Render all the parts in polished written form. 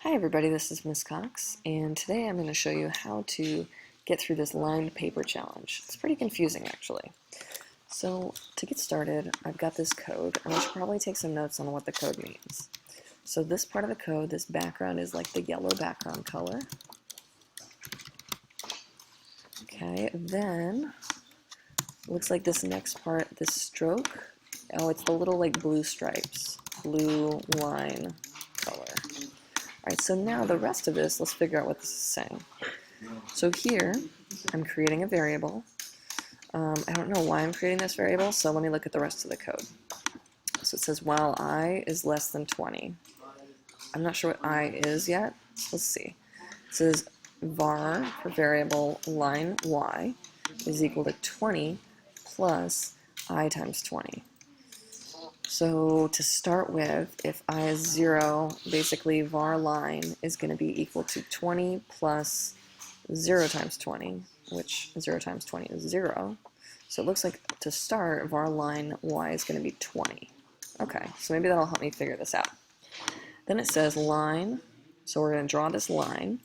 Hi everybody, this is Miss Cox, and today I'm going to show you how to get through this lined paper challenge. It's pretty confusing actually. So to get started, I've got this code, and I should probably take some notes on what the code means. So this part of the code, this background is like the yellow background color. Okay, then looks like this next part, this stroke, oh, it's the little like blue stripes, blue line color. Alright, so now the rest of this, let's figure out what this is saying. So here, I'm creating a variable. I don't know why I'm creating this variable, so let me look at the rest of the code. So it says while I is less than 20. I'm not sure what I is yet. Let's see. It says var for variable line y is equal to 20 plus I times 20. So to start with, if I is 0, basically var line is going to be equal to 20 plus 0 times 20, which 0 times 20 is 0. So it looks like to start, var line y is going to be 20. Okay, so maybe that'll help me figure this out. Then it says line, so we're going to draw this line,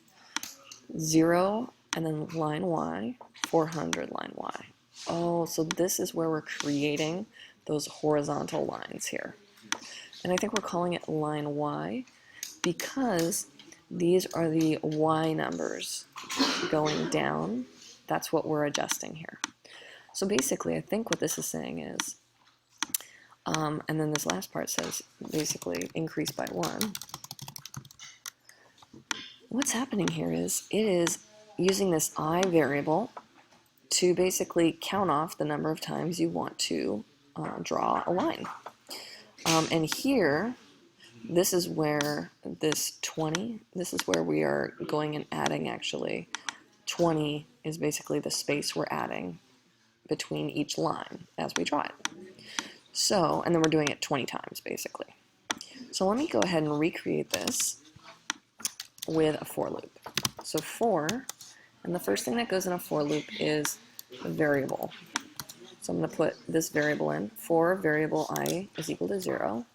0, and then line y, 400 line y. Oh, so this is where we're creating those horizontal lines here. And I think we're calling it line y because these are the y numbers going down. That's what we're adjusting here. So basically, I think what this is saying is, and then this last part says basically increase by 1. What's happening here is it is using this I variable to basically count off the number of times you want to draw a line. And here, this is where this 20, this is where we are going and adding actually. 20 is basically the space we're adding between each line as we draw it. So, and then we're doing it 20 times basically. So let me go ahead and recreate this with a for loop. So for, and the first thing that goes in a for loop is a variable. So I'm going to put this variable in. For variable I is equal to 0.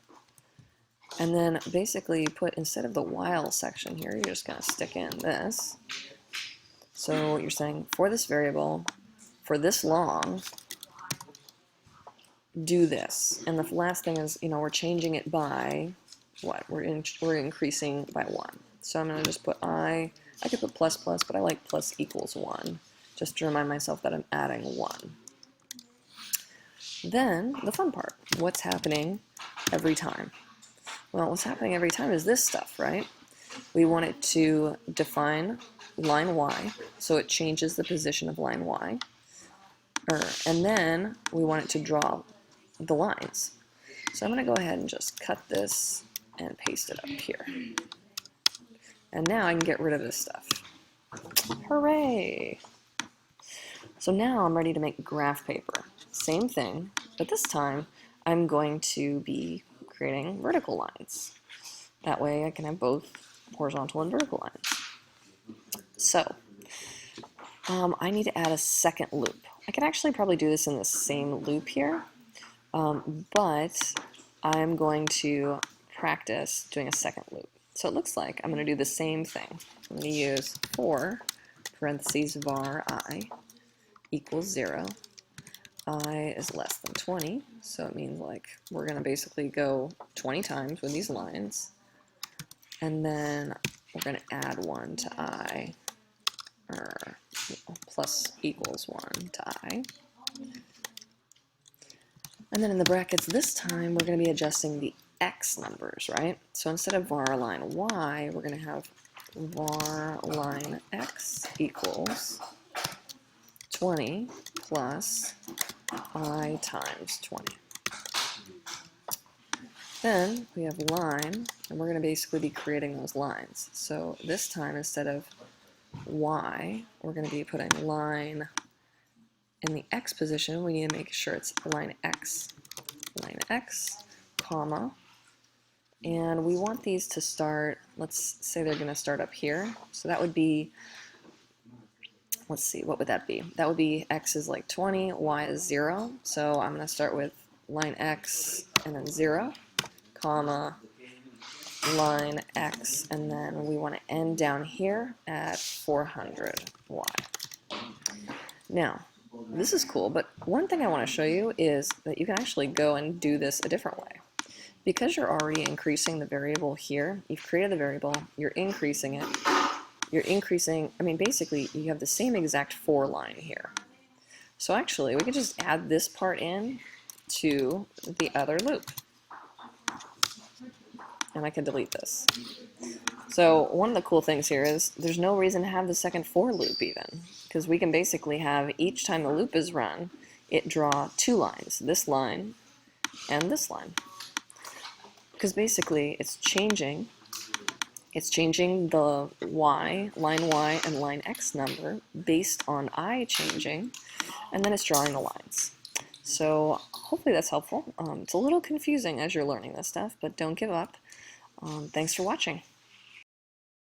And then basically put, instead of the while section here, you're just going to stick in this. So you're saying for this variable, for this long, do this. And the last thing is, we're changing it by what? We're increasing by 1. So I'm going to just put I could put plus plus, but I like plus equals 1, just to remind myself that I'm adding 1. Then, the fun part, what's happening every time? Well, what's happening every time is this stuff, right? We want it to define line y, so it changes the position of line y. And then we want it to draw the lines. So I'm going to go ahead and just cut this and paste it up here. And now I can get rid of this stuff. Hooray! So now I'm ready to make graph paper. Same thing, but this time I'm going to be creating vertical lines. That way I can have both horizontal and vertical lines. So I need to add a second loop. I can actually probably do this in the same loop here, but I'm going to practice doing a second loop. So it looks like I'm going to do the same thing. I'm going to use for parentheses var I equals 0. I is less than 20, so it means like we're going to basically go 20 times with these lines, and then we're going to add 1 to I, or plus equals 1 to I. And then in the brackets this time, we're going to be adjusting the x numbers, right? So instead of var line y, we're going to have var line x equals 20 plus I times 20. Then we have line, and we're going to basically be creating those lines. So this time, instead of y, we're going to be putting line in the x position. We need to make sure it's line x, comma, and we want these to start, let's say they're going to start up here. So that would be, let's see, what would that be? That would be x is like 20, y is 0. So I'm going to start with line x and then 0, comma, line X, and then we want to end down here at 400 Y. Now, this is cool, but one thing I want to show you is that you can actually go and do this a different way. Because you're already increasing the variable here, you've created the variable, you're increasing it, I mean, basically, you have the same exact for line here. So actually, we could just add this part in to the other loop. And I can delete this. So one of the cool things here is there's no reason to have the second for loop even, because we can basically have each time the loop is run, it draw two lines, this line and this line. Because basically it's changing the y, line y, and line x number based on I changing, and then it's drawing the lines. So hopefully that's helpful. It's a little confusing as you're learning this stuff, but don't give up. Thanks for watching.